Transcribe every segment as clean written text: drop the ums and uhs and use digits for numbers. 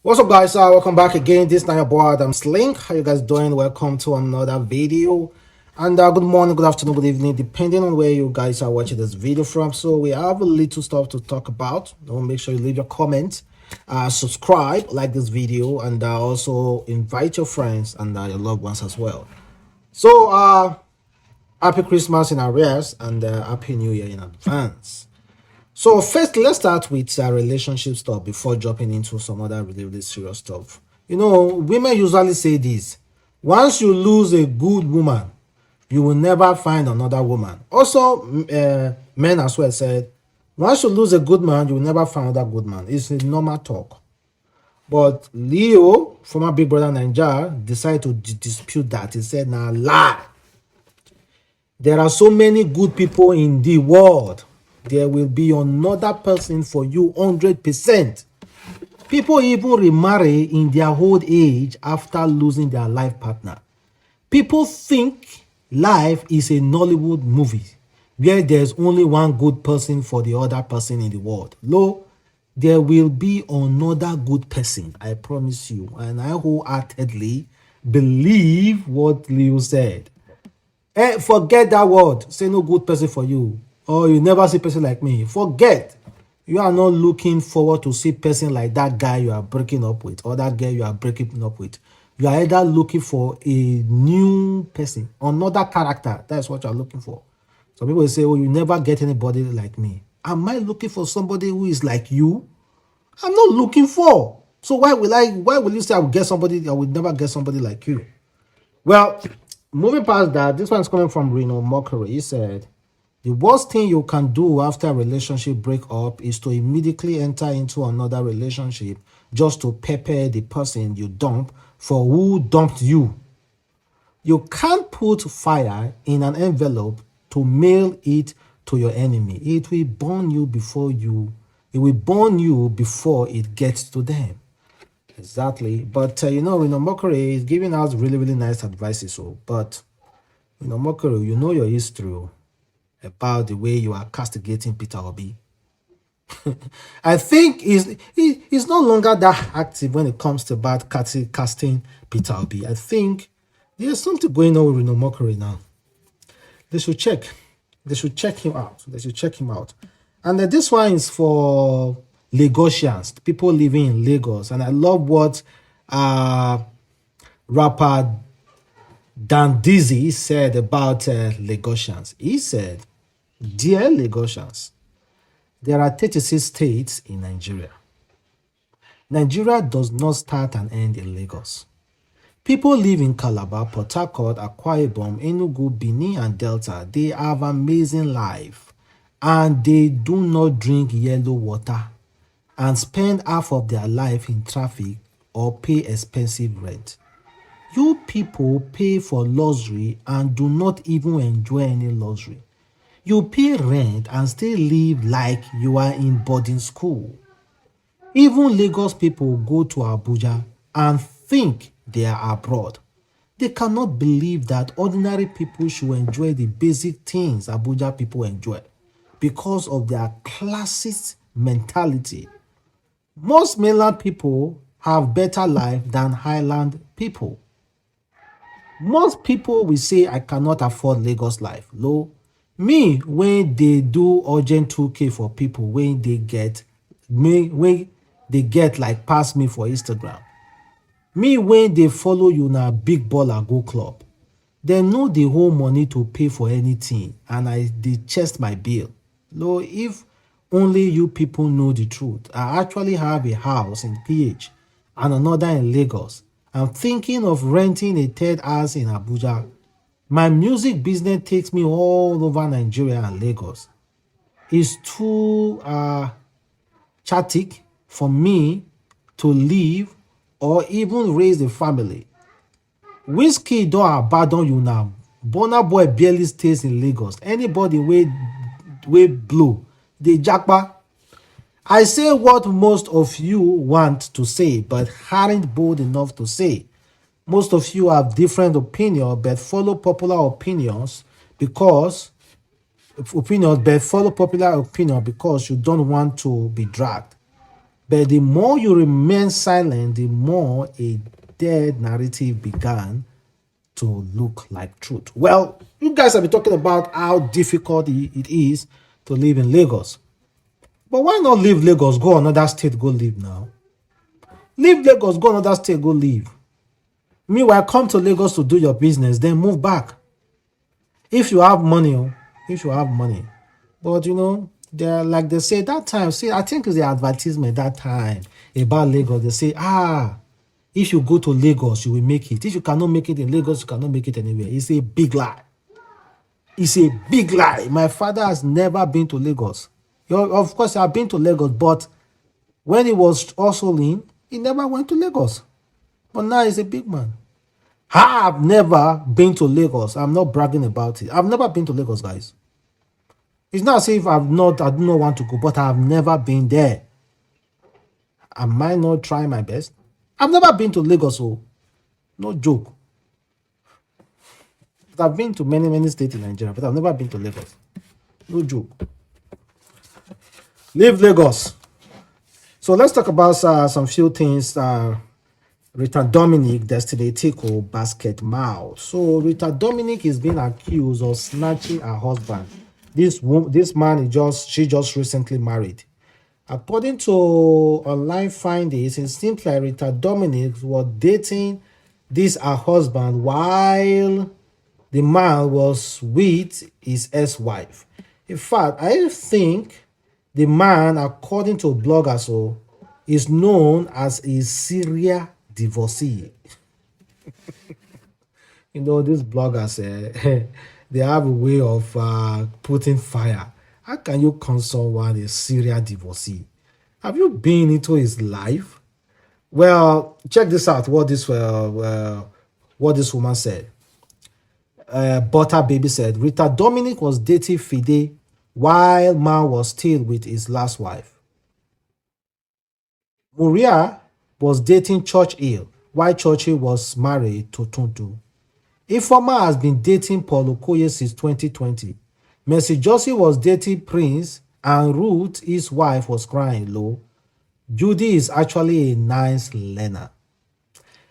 What's up, guys? Welcome back again. This is your boy Adamslink. How you guys doing? Welcome to another video. And good morning, good afternoon, good evening, depending on where you guys are watching this video from. So we have a little stuff to talk about. Don't make sure you leave your comments, subscribe, like this video, and also invite your friends and your loved ones as well. So happy Christmas in arrears and happy New Year in advance. So first, let's start with relationship stuff before jumping into some other really serious stuff. Women usually say this: once you lose a good woman, you will never find another woman. Also, men as well said, once you lose a good man, you will never find another good man. It's a normal talk. But Leo, former Big Brother Nigeria, decided to dispute that. He said, "Nah, lie. There are so many good people in the world. There will be another person for you 100%. People even remarry in their old age after losing their life partner. People think life is a Nollywood movie where there's only one good person for the other person in the world. No, there will be another good person, I promise you. And I wholeheartedly believe what Leo said. Forget that word. Say no good person for you. Or you never see person like me. Forget. You are not looking forward to see person like that guy you are breaking up with or that girl you are breaking up with. You are either looking for a new person, another character. That's what you are looking for. Some people say, oh, you never get anybody like me. Am I looking for somebody who is like you? I'm not looking for. So why will you say I will get somebody, I will never get somebody like you? Well, moving past that, this one's coming from Reno Omokri. He said, the worst thing you can do after a relationship breakup is to immediately enter into another relationship just to pepper the person you dump for who dumped you. You can't put fire in an envelope to mail it to your enemy. It will burn you before it gets to them. Exactly. But Reno Omokri is giving us really nice advices. But Omokri, you know your history about the way you are castigating Peter Obi. I think he's no longer that active when it comes to about casting Peter Obi. I think there's something going on with Reno Omokri now. They should check him out. And this one is for Lagosians, people living in Lagos. And I love what rapper Dan Dizzy said about Lagosians. He said, dear Lagosians, there are 36 states in Nigeria. Nigeria does not start and end in Lagos. People live in Calabar, Port Harcourt, Akwa Ibom, Enugu, Benin, and Delta. They have amazing life, and they do not drink yellow water and spend half of their life in traffic or pay expensive rent. You people pay for luxury and do not even enjoy any luxury. You pay rent and still live like you are in boarding school. Even Lagos people go to Abuja and think they are abroad. They cannot believe that ordinary people should enjoy the basic things Abuja people enjoy because of their classist mentality. Most mainland people have better life than highland people. Most people will say I cannot afford Lagos life. No, me when they do urgent 2K for people when they get like pass me for Instagram. Me when they follow you na big baller go club. They know the whole money to pay for anything and they chest my bill. No, if only you people know the truth. I actually have a house in PH and another in Lagos. I'm thinking of renting a third house in Abuja. My music business takes me all over Nigeria and Lagos. It's too chaotic for me to live or even raise a family. Whiskey don't abandon you now. Burna Boy barely stays in Lagos. Anybody way blow, they jackpa. I say what most of you want to say, but aren't bold enough to say. Most of you have different opinions, but follow popular opinions because you don't want to be dragged. But the more you remain silent, the more a dead narrative began to look like truth. Well, you guys have been talking about how difficult it is to live in Lagos. But why not leave Lagos, go another state, go live now? Leave Lagos, go another state, go live. Meanwhile, come to Lagos to do your business, then move back. If you have money, if you have money. But they're like they say that time, see, I think it's the advertisement that time about Lagos. They say, if you go to Lagos, you will make it. If you cannot make it in Lagos, you cannot make it anywhere. It's a big lie. It's a big lie. My father has never been to Lagos. Of course, I've been to Lagos, but when he was also lean, he never went to Lagos. But now he's a big man. I've never been to Lagos. I'm not bragging about it. I've never been to Lagos, guys. It's not as if I do not want to go, but I've never been there. I might not try my best. I've never been to Lagos, so no joke. But I've been to many states in Nigeria, but I've never been to Lagos. No joke. Leave Lagos. So let's talk about some few things. Rita Dominic, Destiny Etiko, Basketmouth. So Rita Dominic is being accused of snatching her husband. This man she just recently married. According to online findings, it seems like Rita Dominic was dating her husband while the man was with his ex-wife. In fact, I think the man, according to bloggers, is known as a serial divorcee. These bloggers, they have a way of putting fire. How can you call someone a serial divorcee? Have you been into his life? Well, check this out. What this woman said. Butter Baby said Rita Dominic was dating Fide while man was still with his last wife. Muria was dating Churchill while Churchill was married to Tuntu. Informa has been dating Paul Okoye since 2020. Mercy Josie was dating Prince and Ruth, his wife, was crying low. Judy is actually a nice learner.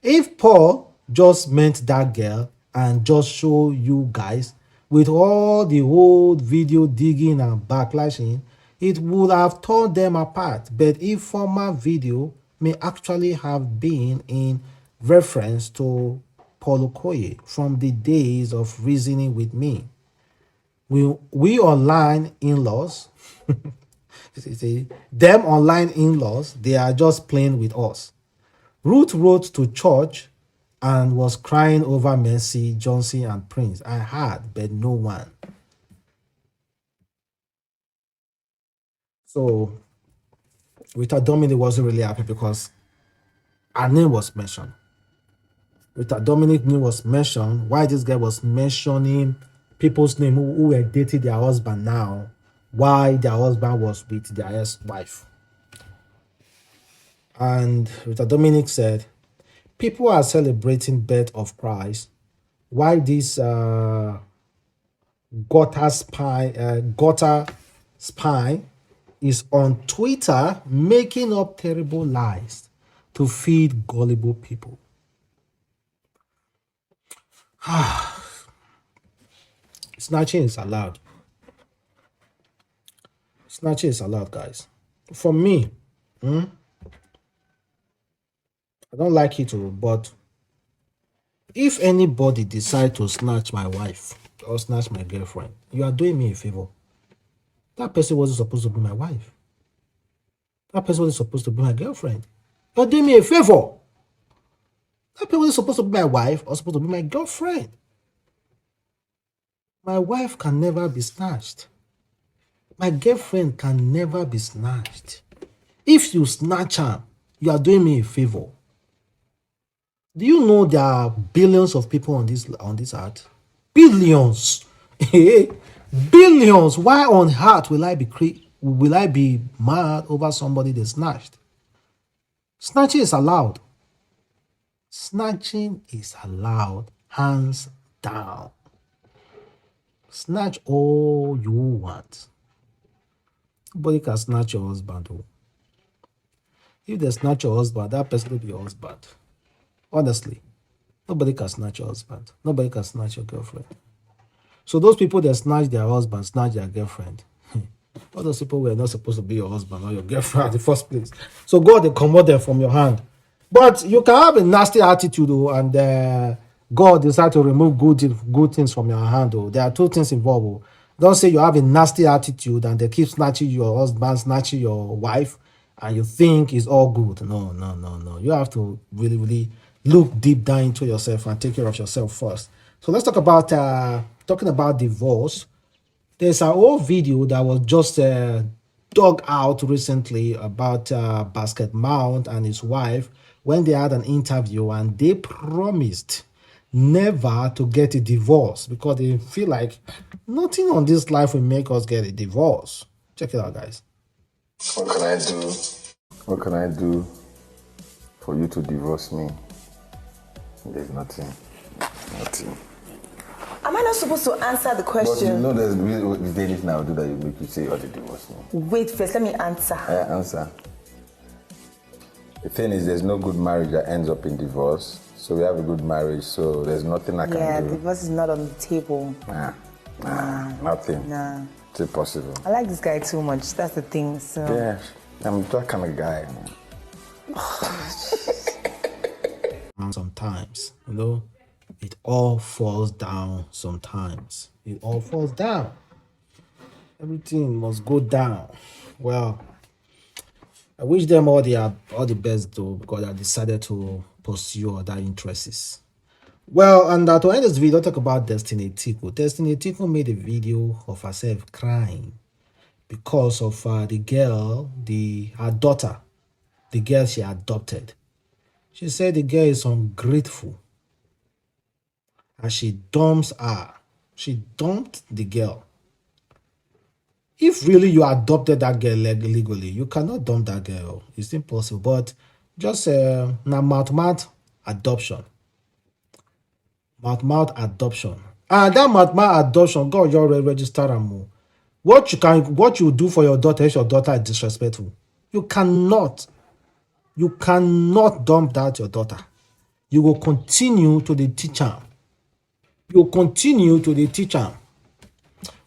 If Paul just meant that girl and just show you guys with all the old video digging and backlashing, it would have torn them apart. But Informa video may actually have been in reference to Paul Okoye from the days of reasoning with me. We online in-laws, them online in-laws, they are just playing with us. Ruth wrote to church and was crying over Mercy, Johnson, and Prince. I had, but no one. So Rita Dominic wasn't really happy because her name was mentioned. Rita Dominic name was mentioned. Why this guy was mentioning people's name who were dating their husband now, why their husband was with their ex-wife. And Rita Dominic said, people are celebrating birth of Christ. Why this gutter spy is on Twitter making up terrible lies to feed gullible people. Snatching is allowed. Snatching is allowed, guys. For me, I don't like it, but if anybody decide to snatch my wife or snatch my girlfriend, you are doing me a favor. That person wasn't supposed to be my wife. That person wasn't supposed to be my girlfriend. You're doing me a favor. That person wasn't supposed to be my wife or supposed to be my girlfriend. My wife can never be snatched. My girlfriend can never be snatched. If you snatch her, you are doing me a favor. Do you know there are billions of people on this earth? Billions. Billions. Why on earth will I be mad over somebody they snatched? Snatching is allowed. Snatching is allowed, hands down. Snatch all you want. Nobody can snatch your husband. If they snatch your husband, that person will be your husband. Honestly, nobody can snatch your husband. Nobody can snatch your girlfriend. So those people that snatch their husband, snatch their girlfriend, all those people were not supposed to be your husband or your girlfriend in the first place. So God, they commode them from your hand. But you can have a nasty attitude, and God decide to remove good things from your hand. There are two things involved. Don't say you have a nasty attitude and they keep snatching your husband, snatching your wife, and you think it's all good. No, no, no, no. You have to really, really look deep down into yourself and take care of yourself first. So let's talk about talking about divorce. There's an old video that was just dug out recently about Basketmouth and his wife when they had an interview, and they promised never to get a divorce because they feel like nothing on this life will make us get a divorce. Check it out, guys. What can I do? What can I do for you to divorce me? There's nothing. Nothing. Am I not supposed to answer the question? But you know there's anything I'll do that will make you say you ought to divorce me. Wait first, let me answer. Answer. The thing is, there's no good marriage that ends up in divorce. So we have a good marriage, so there's nothing I can do. Yeah, divorce is not on the table. Nothing. Nah. It's impossible. I like this guy too much, that's the thing, so... Yeah, I'm that kind of guy. Sometimes, it all falls down sometimes. It all falls down. Everything must go down. Well, I wish them all the best though, because I decided to pursue other interests. Well, and to end this video, I'll talk about Destiny Etiko. Destiny Etiko made a video of herself crying because of the girl, her daughter, the girl she adopted. She said the girl is ungrateful and she dumps her. She dumped the girl. If really you adopted that girl legally, you cannot dump that girl. It's impossible. But just mouth adoption. Mouth adoption. And that mouth adoption, God, you already registered them. What you do for your daughter if your daughter is disrespectful. You cannot dump that your daughter. You will continue to the teacher. You will continue to the teacher.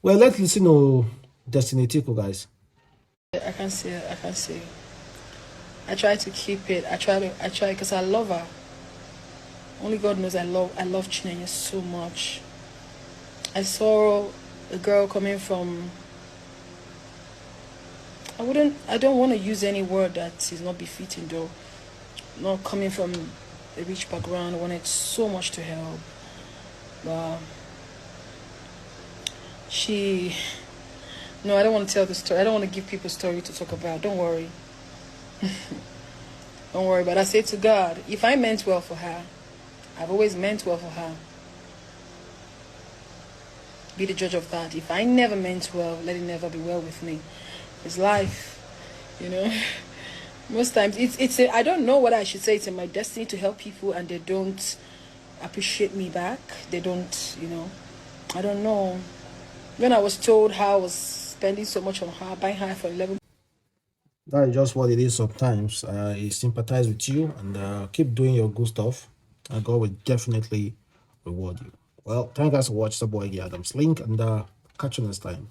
Well, let's listen to Destiny Etiko, guys. I can't see it. I try to keep it. I try because I love her. Only God knows I love Chinenye so much. I saw a girl coming from, I don't want to use any word that is not befitting though. Not coming from a rich background, I wanted so much to help. But no, I don't want to tell the story. I don't want to give people a story to talk about. Don't worry. Don't worry. But I say to God, if I meant well for her, I've always meant well for her. Be the judge of that. If I never meant well, let it never be well with me. It's life, Most times, I don't know what I should say. It's in my destiny to help people, and they don't appreciate me back. They don't, I don't know. When I was told how I was spending so much on her, buying her for 11. That is just what it is sometimes. I sympathize with you, and keep doing your good stuff, and God will definitely reward you. Well, thank you guys for watching. The boy Adamslink, and catch you next time.